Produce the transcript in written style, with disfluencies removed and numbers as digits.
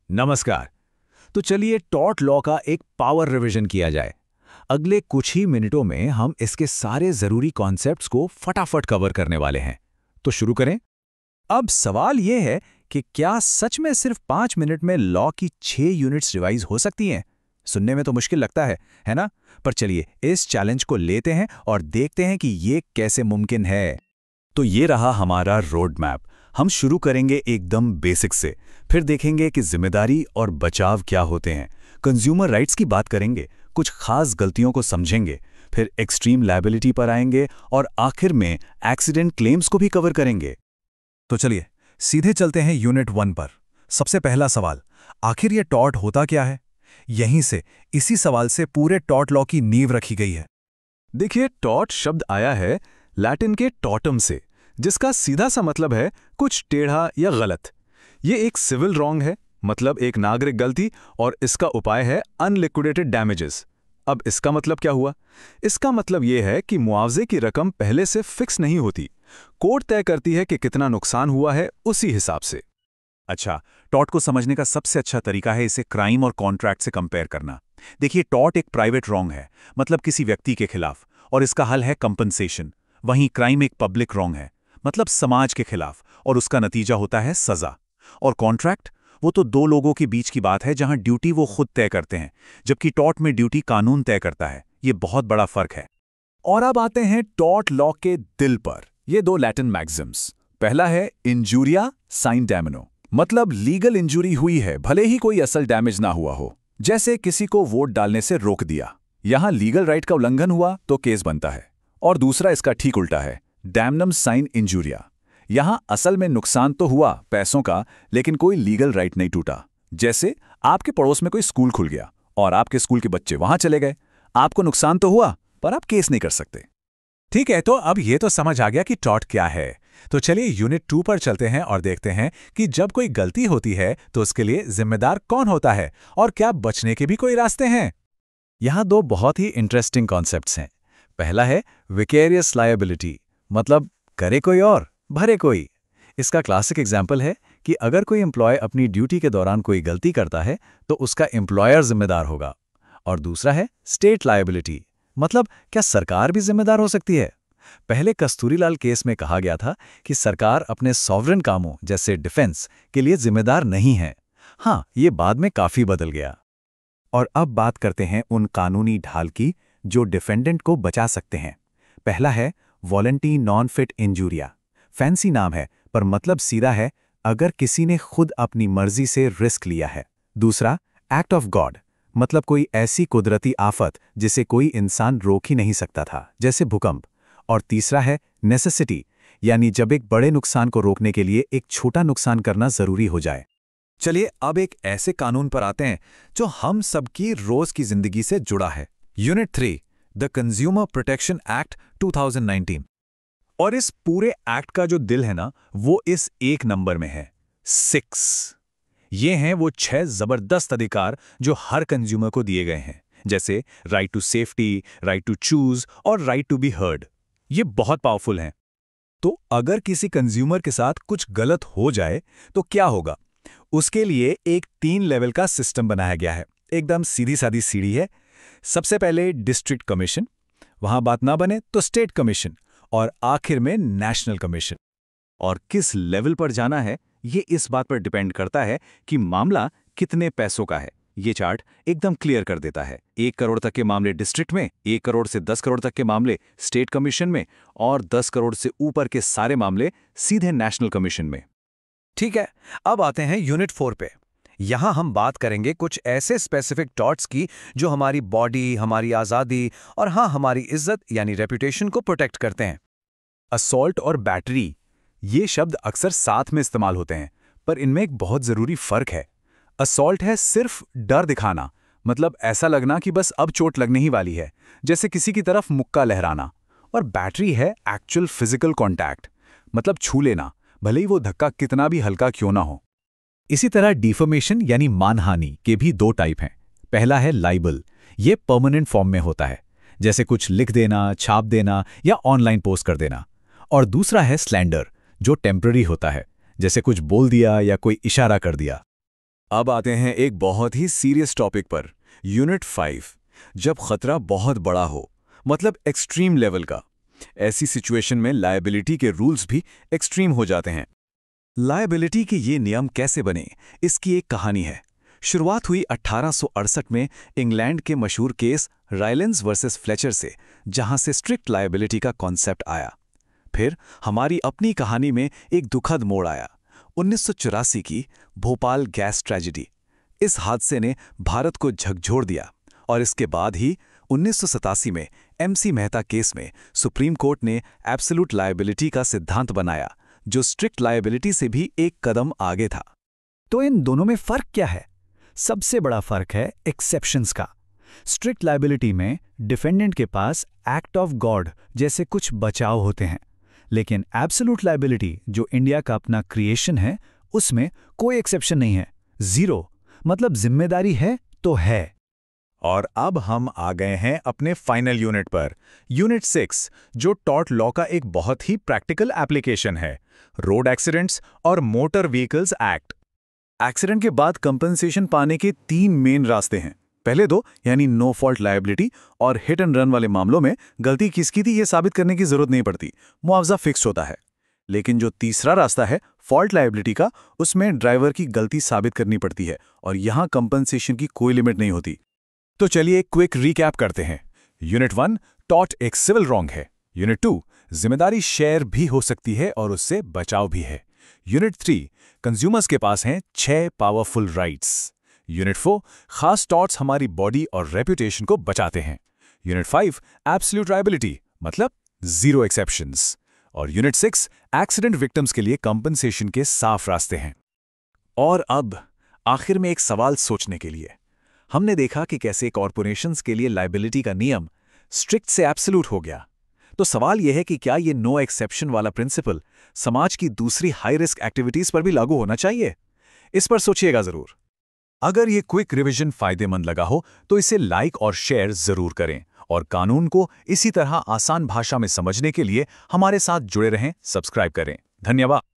नमस्कार। तो चलिए टॉर्ट लॉ का एक पावर रिवीजन किया जाए। अगले कुछ ही मिनटों में हम इसके सारे जरूरी कॉन्सेप्ट्स को फटाफट कवर करने वाले हैं। तो शुरू करें। अब सवाल यह है कि क्या सच में सिर्फ 5 मिनट में लॉ की 6 यूनिट्स रिवाइज हो सकती हैं? सुनने में तो मुश्किल लगता है ना? पर चलिए इस चैलेंज को लेते हैं और देखते हैं कि ये कैसे मुमकिन है। तो ये रहा हमारा रोड मैप। हम शुरू करेंगे एकदम बेसिक से, फिर देखेंगे कि जिम्मेदारी और बचाव क्या होते हैं, कंज्यूमर राइट्स की बात करेंगे, कुछ खास गलतियों को समझेंगे, फिर एक्सट्रीम लायबिलिटी पर आएंगे और आखिर में एक्सीडेंट क्लेम्स को भी कवर करेंगे। तो चलिए सीधे चलते हैं यूनिट 1 पर। सबसे पहला सवाल, आखिर ये टॉर्ट होता क्या है? यहीं से, इसी सवाल से पूरे टॉर्ट लॉ की नींव रखी गई है। देखिए, टॉर्ट शब्द आया है लैटिन के टॉटम से, जिसका सीधा सा मतलब है कुछ टेढ़ा या गलत। ये एक सिविल रॉन्ग है, मतलब एक नागरिक गलती, और इसका उपाय है अनलिक्विडेटेड डैमेजेस। अब इसका मतलब क्या हुआ? इसका मतलब ये है कि मुआवजे की रकम पहले से फिक्स नहीं होती। कोर्ट तय करती है कि कितना नुकसान हुआ है उसी हिसाब से। अच्छा, टॉर्ट को समझने का सबसे अच्छा तरीका है इसे क्राइम और कॉन्ट्रैक्ट से कंपेयर करना। देखिए, टॉर्ट एक प्राइवेट रॉन्ग है, मतलब किसी व्यक्ति के खिलाफ, और इसका हल है कंपनसेशन। वहीं क्राइम एक पब्लिक रॉन्ग है, मतलब समाज के खिलाफ, और उसका नतीजा होता है सजा। और कॉन्ट्रैक्ट, वो तो दो लोगों के बीच की बात है जहां ड्यूटी वो खुद तय करते हैं, जबकि टॉर्ट में ड्यूटी कानून तय करता है। ये बहुत बड़ा फर्क है। और अब आते हैं टॉर्ट लॉ के दिल पर। ये दो लैटिन मैक्सिम्स। पहला है इंजूरिया साइन डैमनो, मतलब लीगल इंजरी हुई है भले ही कोई असल डैमेज ना हुआ हो। जैसे किसी को वोट डालने से रोक दिया, यहां लीगल राइट का उल्लंघन हुआ तो केस बनता है। और दूसरा इसका ठीक उल्टा है, डैमनम साइन इंजूरिया। यहां असल में नुकसान तो हुआ पैसों का, लेकिन कोई लीगल राइट नहीं टूटा। जैसे आपके पड़ोस में कोई स्कूल खुल गया और आपके स्कूल के बच्चे वहां चले गए। आपको नुकसान तो हुआ, पर आप केस नहीं कर सकते। ठीक है, तो अब ये तो समझ आ गया कि टॉर्ट क्या है। तो चलिए यूनिट 2 पर चलते हैं और देखते हैं कि जब कोई गलती होती है तो उसके लिए जिम्मेदार कौन होता है और क्या बचने के भी कोई रास्ते हैं। यहां दो बहुत ही इंटरेस्टिंग कॉन्सेप्ट्स हैं। पहला है विकेरियस लायबिलिटी, मतलब करे कोई और भरे कोई। इसका क्लासिक एग्जाम्पल है कि अगर कोई एम्प्लॉय अपनी ड्यूटी के दौरान कोई गलती करता है तो उसका एम्प्लॉयर जिम्मेदार होगा। और दूसरा है स्टेट लायबिलिटी, मतलब क्या सरकार भी जिम्मेदार हो सकती है? पहले कस्तूरीलाल केस में कहा गया था कि सरकार अपने सॉवरेन कामों जैसे डिफेंस के लिए जिम्मेदार नहीं है। हाँ, ये बाद में काफी बदल गया। और अब बात करते हैं उन कानूनी ढाल की जो डिफेंडेंट को बचा सकते हैं। पहला है वॉलंटी नॉन फिट इंजूरिया। फैंसी नाम है, पर मतलब सीधा है, अगर किसी ने खुद अपनी मर्जी से रिस्क लिया है। दूसरा एक्ट ऑफ गॉड, मतलब कोई ऐसी कुदरती आफत जिसे कोई इंसान रोक ही नहीं सकता था, जैसे भूकंप। और तीसरा है नेसेसिटी, यानी जब एक बड़े नुकसान को रोकने के लिए एक छोटा नुकसान करना जरूरी हो जाए। चलिए अब एक ऐसे कानून पर आते हैं जो हम सबकी रोज की जिंदगी से जुड़ा है। Unit 3, the consumer protection act 2019। और इस पूरे एक्ट का जो दिल है ना, वो इस एक नंबर में है, 6। ये हैं वो 6 जबरदस्त अधिकार जो हर कंज्यूमर को दिए गए हैं, जैसे right to safety, right to choose और राइट टू बी हर्ड। ये बहुत पावरफुल हैं। तो अगर किसी कंज्यूमर के साथ कुछ गलत हो जाए तो क्या होगा? उसके लिए एक 3 लेवल का सिस्टम बनाया गया है। एकदम सीधी सादी सीढ़ी है। सबसे पहले डिस्ट्रिक्ट कमीशन, वहां बात ना बने तो स्टेट कमीशन, और आखिर में नेशनल कमीशन। और किस लेवल पर जाना है ये इस बात पर डिपेंड करता है कि मामला कितने पैसों का है। ये चार्ट एकदम क्लियर कर देता है। 1 करोड़ तक के मामले डिस्ट्रिक्ट में, 1 करोड़ से 10 करोड़ तक के मामले स्टेट कमीशन में, और 10 करोड़ से ऊपर के सारे मामले सीधे नेशनल कमीशन में। ठीक है, अब आते हैं यूनिट 4 पे। यहां हम बात करेंगे कुछ ऐसे स्पेसिफिक टॉर्ट्स की जो हमारी बॉडी, हमारी आज़ादी और हाँ, हमारी इज्जत यानी रेपुटेशन को प्रोटेक्ट करते हैं। असॉल्ट और बैटरी, ये शब्द अक्सर साथ में इस्तेमाल होते हैं, पर इनमें एक बहुत जरूरी फर्क है। असॉल्ट है सिर्फ डर दिखाना, मतलब ऐसा लगना कि बस अब चोट लगने ही वाली है, जैसे किसी की तरफ मुक्का लहराना। और बैटरी है एक्चुअल फिजिकल कॉन्टैक्ट, मतलब छू लेना, भले ही वो धक्का कितना भी हल्का क्यों ना हो। इसी तरह डिफेमेशन यानी मानहानि के भी 2 टाइप हैं। पहला है लाइबल, ये परमानेंट फॉर्म में होता है, जैसे कुछ लिख देना, छाप देना या ऑनलाइन पोस्ट कर देना। और दूसरा है स्लैंडर, जो टेम्पररी होता है, जैसे कुछ बोल दिया या कोई इशारा कर दिया। अब आते हैं एक बहुत ही सीरियस टॉपिक पर, यूनिट 5, जब खतरा बहुत बड़ा हो, मतलब एक्सट्रीम लेवल का। ऐसी सिचुएशन में लायबिलिटी के रूल्स भी एक्सट्रीम हो जाते हैं। लायबिलिटी के ये नियम कैसे बने, इसकी एक कहानी है। शुरुआत हुई 1868 में इंग्लैंड के मशहूर केस रायलेंस वर्सेस फ्लेचर से, जहां से स्ट्रिक्ट लायबिलिटी का कॉन्सेप्ट आया। फिर हमारी अपनी कहानी में एक दुखद मोड़ आया, 1984 की भोपाल गैस ट्रेजेडी। इस हादसे ने भारत को झकझोर दिया और इसके बाद ही 1987 में MC मेहता केस में सुप्रीम कोर्ट ने एब्सोल्यूट लायबिलिटी का सिद्धांत बनाया, जो स्ट्रिक्ट लायबिलिटी से भी एक कदम आगे था। तो इन दोनों में फर्क क्या है? सबसे बड़ा फर्क है एक्सेप्शंस का। स्ट्रिक्ट लायबिलिटी में डिफेंडेंट के पास एक्ट ऑफ गॉड जैसे कुछ बचाव होते हैं, लेकिन एब्सोल्यूट लायबिलिटी जो इंडिया का अपना क्रिएशन है, उसमें कोई एक्सेप्शन नहीं है, जीरो। मतलब जिम्मेदारी है तो है। और अब हम आ गए हैं अपने फाइनल यूनिट पर, यूनिट 6, जो टॉर्ट लॉ का एक बहुत ही प्रैक्टिकल एप्लीकेशन है, रोड एक्सीडेंट्स और मोटर व्हीकल्स एक्ट। एक्सीडेंट के बाद कंपनसेशन पाने के 3 मेन रास्ते हैं। पहले 2 यानी नो फॉल्ट लायबिलिटी और हिट एंड रन वाले मामलों में गलती किसकी थी ये साबित करने की जरूरत नहीं पड़ती, मुआवजा फिक्स होता है। लेकिन जो तीसरा रास्ता है फॉल्ट लायबिलिटी का, उसमें ड्राइवर की गलती साबित करनी पड़ती है और यहां कंपनसेशन की कोई लिमिट नहीं होती। तो चलिए एक क्विक रिकैप करते हैं। यूनिट 1, टॉर्ट एक सिविल रॉन्ग है। यूनिट 2, जिम्मेदारी शेयर भी हो सकती है और उससे बचाव भी है। यूनिट 3, कंज्यूमर्स के पास हैं 6 पावरफुल राइट्स। यूनिट 4, खास टॉर्ट्स हमारी बॉडी और रेपुटेशन को बचाते हैं। यूनिट 5, एब्सोल्यूट लायबिलिटी मतलब जीरो एक्सेप्शंस। और यूनिट 6, एक्सीडेंट विक्टिम्स के लिए कंपनसेशन के साफ रास्ते हैं। और अब आखिर में एक सवाल सोचने के लिए। हमने देखा कि कैसे कॉरपोरेशंस के लिए लायबिलिटी का नियम स्ट्रिक्ट से एब्सोल्यूट हो गया। तो सवाल यह है कि क्या ये नो एक्सेप्शन वाला प्रिंसिपल समाज की दूसरी हाई रिस्क एक्टिविटीज पर भी लागू होना चाहिए? इस पर सोचिएगा जरूर। अगर ये क्विक रिवीजन फायदेमंद लगा हो तो इसे लाइक और शेयर जरूर करें, और कानून को इसी तरह आसान भाषा में समझने के लिए हमारे साथ जुड़े रहें, सब्सक्राइब करें। धन्यवाद।